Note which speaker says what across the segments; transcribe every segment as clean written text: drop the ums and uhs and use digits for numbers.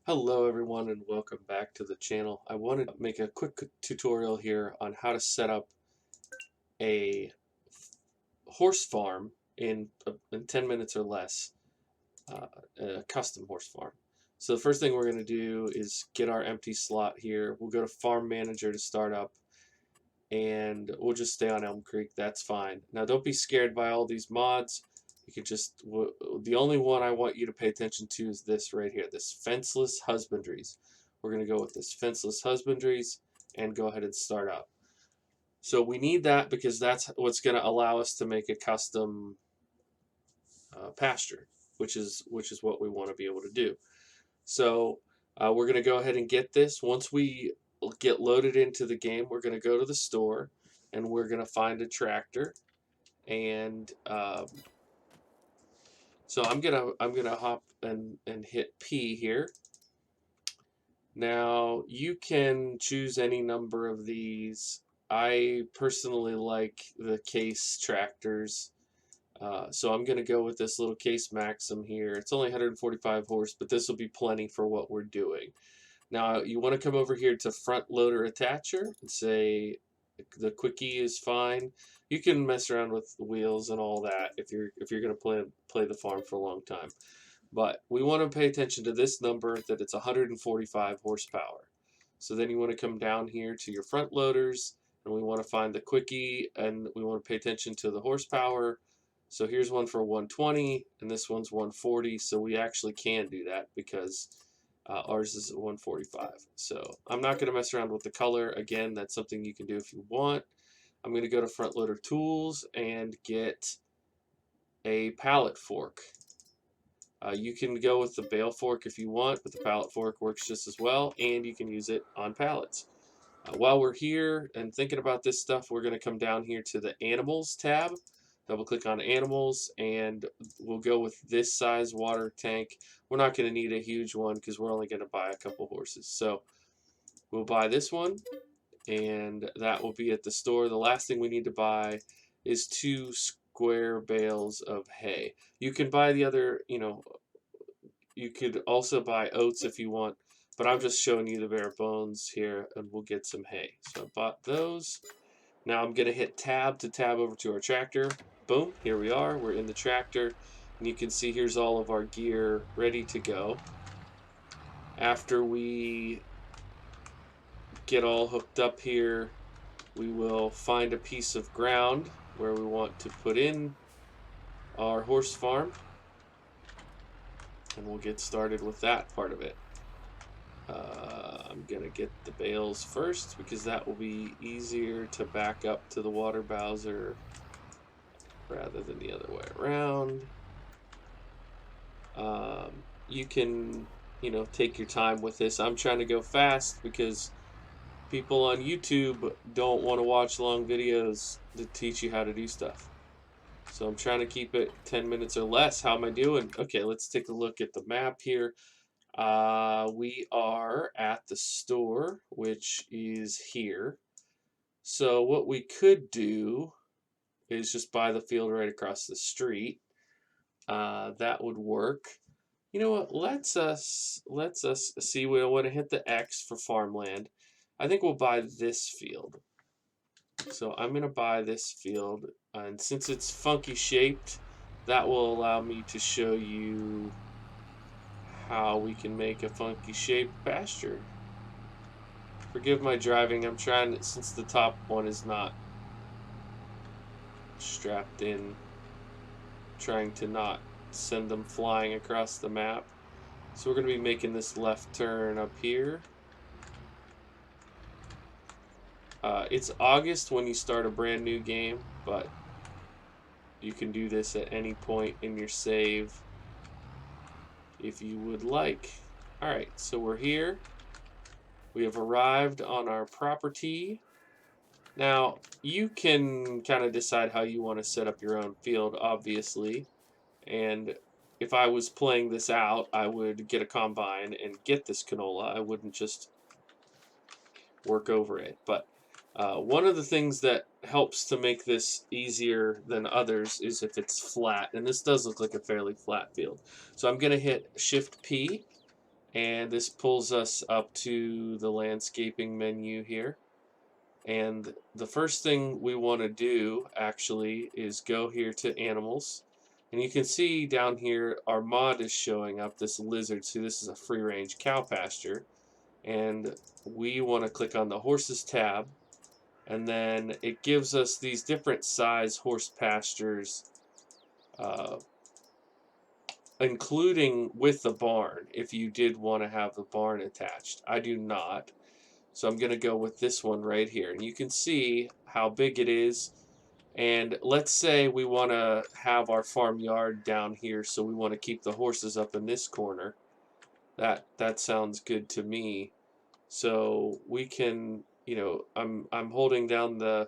Speaker 1: Hello everyone and welcome back to the channel. I wanted to make a quick tutorial here on how to set up a horse farm in 10 minutes or less, a custom horse farm. So the first thing we're going to do is get our empty slot here. We'll go to Farm Manager to start up and we'll just stay on Elm Creek. That's fine. Now don't be scared by all these mods. You can just, the only one I want you to pay attention to is this right here, this fenceless husbandries. We're going to go with this fenceless husbandries and go ahead and start up. So we need that because that's what's going to allow us to make a custom pasture, which is what we want to be able to do. So we're going to go ahead and get this. Once we get loaded into the game, we're going to go to the store and we're going to find a tractor. And so I'm gonna hop and hit P here. Now you can choose any number of these. I personally like the case tractors. So I'm going to go with this little case Maxim here. It's only 145 horse, but this will be plenty for what we're doing. Now you want to come over here to front loader attacher and say the quickie is fine. You can mess around with the wheels and all that if you're going to play the farm for a long time. But we want to pay attention to this number, that it's 145 horsepower. So then you want to come down here to your front loaders and we want to find the quickie and we want to pay attention to the horsepower. So here's one for 120 and this one's 140. So we actually can do that because ours is 145. So I'm not going to mess around with the color. Again, that's something you can do if you want. I'm going to go to front loader tools and get a pallet fork. You can go with the bale fork if you want, but the pallet fork works just as well, and you can use it on pallets. While we're here and thinking about this stuff, we're going to come down here to the Animals tab, double click on Animals, and we'll go with this size water tank. We're not going to need a huge one because we're only going to buy a couple horses. So we'll buy this one, and that will be at the store. The last thing we need to buy is 2 square bales of hay. You can buy the other, you could also buy oats if you want, but I'm just showing you the bare bones here, and we'll get some hay. So I bought those. Now I'm going to hit tab to tab over to our tractor. Boom, here we are. We're in the tractor, and you can see here's all of our gear ready to go. After we get all hooked up here, we will find a piece of ground where we want to put in our horse farm, and we'll get started with that part of it. I'm going to get the bales first because that will be easier to back up to the water bowser rather than the other way around. You can, take your time with this. I'm trying to go fast because people on YouTube don't want to watch long videos to teach you how to do stuff. So I'm trying to keep it 10 minutes or less. How am I doing? Okay, let's take a look at the map here. We are at the store, which is here. So what we could do is just buy the field right across the street. That would work. You know what? Let's us see. We want to hit the X for farmland. I think we'll buy this field. So I'm gonna buy this field, and since it's funky shaped, that will allow me to show you how we can make a funky shaped pasture. Forgive my driving, I'm trying, since the top one is not strapped in, trying to not send them flying across the map. So we're going to be making this left turn up here. It's August when you start a brand new game, but you can do this at any point in your save if you would like. Alright, so we're here. We have arrived on our property. Now, you can kind of decide how you want to set up your own field, obviously. And if I was playing this out, I would get a combine and get this canola. I wouldn't just work over it. But one of the things that helps to make this easier than others is if it's flat. And this does look like a fairly flat field. So I'm going to hit Shift P. And this pulls us up to the landscaping menu here. And the first thing we want to do actually is go here to animals. And you can see down here our mod is showing up, this lizard. See, this is a free range cow pasture. And we want to click on the horses tab. And then it gives us these different size horse pastures, uh, including with the barn, if you did want to have the barn attached. I do not. So I'm going to go with this one right here. And you can see how big it is. And let's say we want to have our farmyard down here, so we want to keep the horses up in this corner. That sounds good to me. So we can, I'm holding down the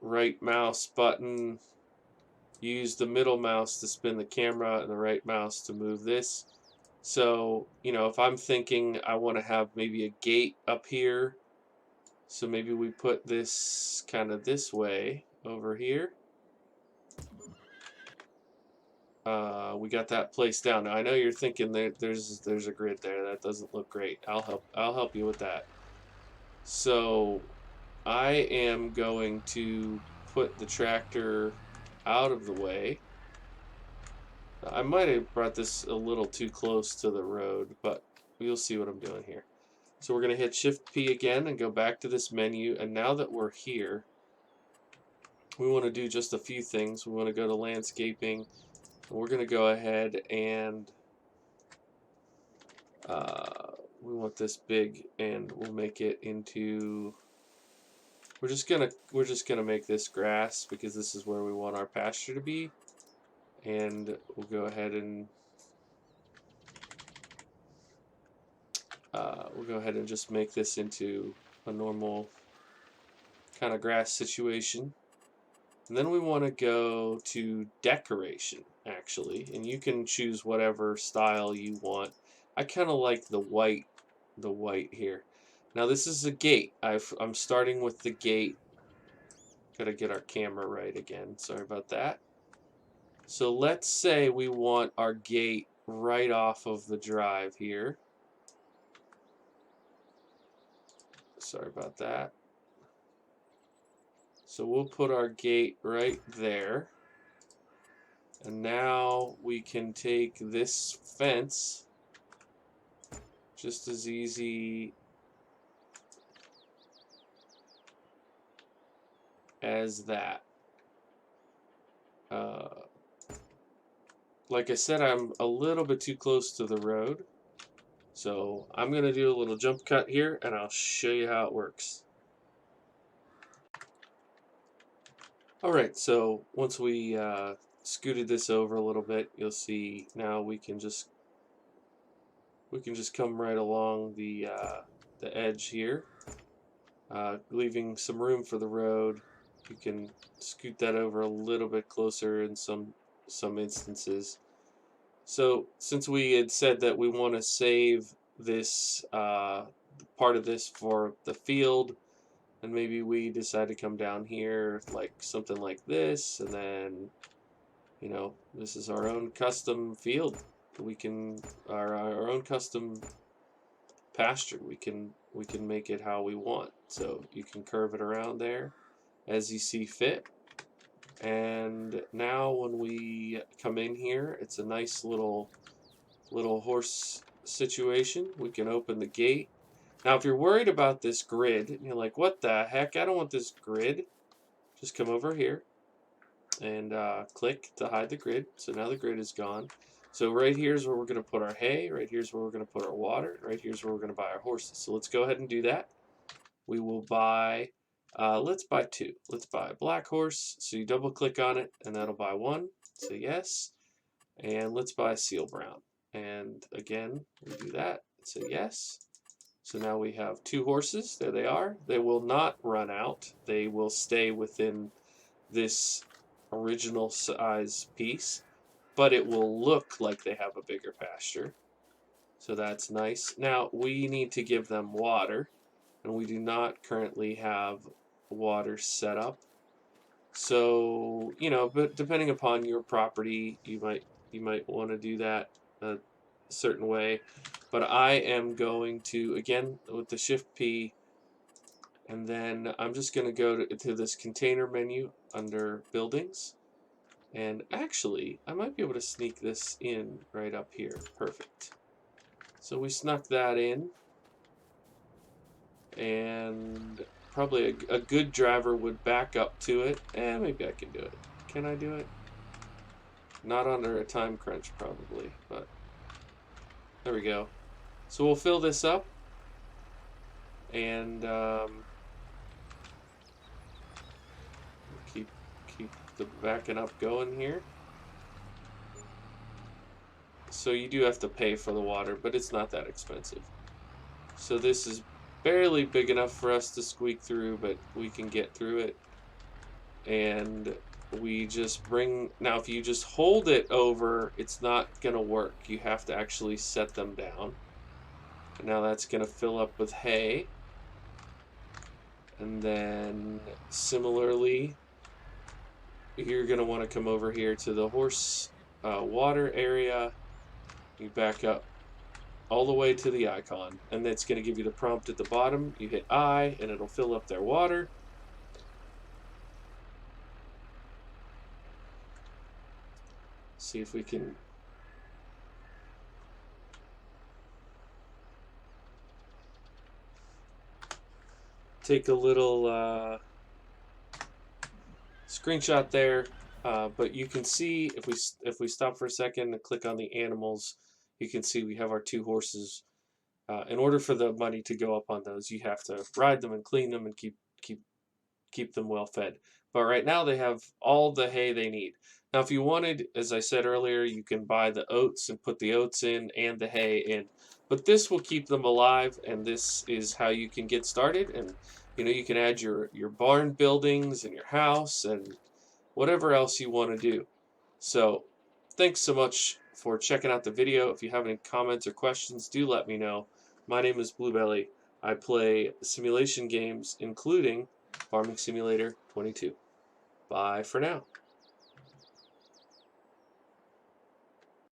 Speaker 1: right mouse button, use the middle mouse to spin the camera and the right mouse to move this. So, if I'm thinking I want to have maybe a gate up here, so maybe we put this kind of this way over here. We got that placed down. Now I know you're thinking there's a grid there. That doesn't look great. I'll help you with that. So I am going to put the tractor out of the way. I might have brought this a little too close to the road, but you'll see what I'm doing here. So we're going to hit Shift P again and go back to this menu. And now that we're here, we want to do just a few things. We want to go to landscaping. And we're going to go ahead and we want this big, and we'll make it into. We're just gonna make this grass because this is where we want our pasture to be, and we'll go ahead and just make this into a normal kind of grass situation. And then we want to go to decoration actually, and you can choose whatever style you want. I kind of like the white here. Now this is a gate. I'm starting with the gate. Gotta get our camera right again. Sorry about that. So let's say we want our gate right off of the drive here. Sorry about that. So we'll put our gate right there. And now we can take this fence, just as easy as that. Like I said, I'm a little bit too close to the road. So I'm going to do a little jump cut here, and I'll show you how it works. Alright, so once we scooted this over a little bit, you'll see now we can just come right along the edge here, leaving some room for the road. You can scoot that over a little bit closer in some instances. So since we had said that we want to save this part of this for the field, and maybe we decide to come down here like something like this, and then this is our own custom field. We can our own custom pasture. We can make it how we want. So you can curve it around there as you see fit. And now when we come in here, it's a nice little horse situation. We can open the gate. Now if you're worried about this grid, and you're like, what the heck, I don't want this grid, just come over here and click to hide the grid. So now the grid is gone. So right here's where we're going to put our hay, right here's where we're going to put our water, right here's where we're going to buy our horses. So let's go ahead and do that. We will buy, let's buy two. Let's buy a black horse. So you double click on it and that'll buy one. Say yes. And let's buy a seal brown. And again, we do that. Say yes. So now we have two horses. There they are. They will not run out. They will stay within this original size piece, but it will look like they have a bigger pasture. So that's nice. Now we need to give them water, and we do not currently have water set up. So, but depending upon your property, you might want to do that. certain way, but I am going to, again, with the Shift P, and then I'm just going to go to this container menu under buildings. And actually, I might be able to sneak this in right up here. Perfect. So we snuck that in. And probably a good driver would back up to it. And maybe I can do it. Can I do it? Not under a time crunch, probably. But there we go. So we'll fill this up. And keep the backing up going here. So you do have to pay for the water, but it's not that expensive. So this is barely big enough for us to squeak through, but we can get through it. And we just bring, now if you just hold it over, it's not gonna work. You have to actually set them down. And now that's gonna fill up with hay. And then similarly, you're gonna want to come over here to the horse water area. You back up all the way to the icon, and it's going to give you the prompt at the bottom. You hit I, and it'll fill up their water. See if we can take a little screenshot there, but you can see if we stop for a second and click on the animals, you can see we have our 2 horses. In order for the money to go up on those, you have to ride them and clean them and keep them well fed. But right now they have all the hay they need. Now if you wanted, as I said earlier, you can buy the oats and put the oats in and the hay in. But this will keep them alive, and this is how you can get started. And you can add your barn buildings and your house and whatever else you want to do. So thanks so much for checking out the video. If you have any comments or questions, do let me know. My name is Bluebelly. I play simulation games, including Farming Simulator 22. Bye for now.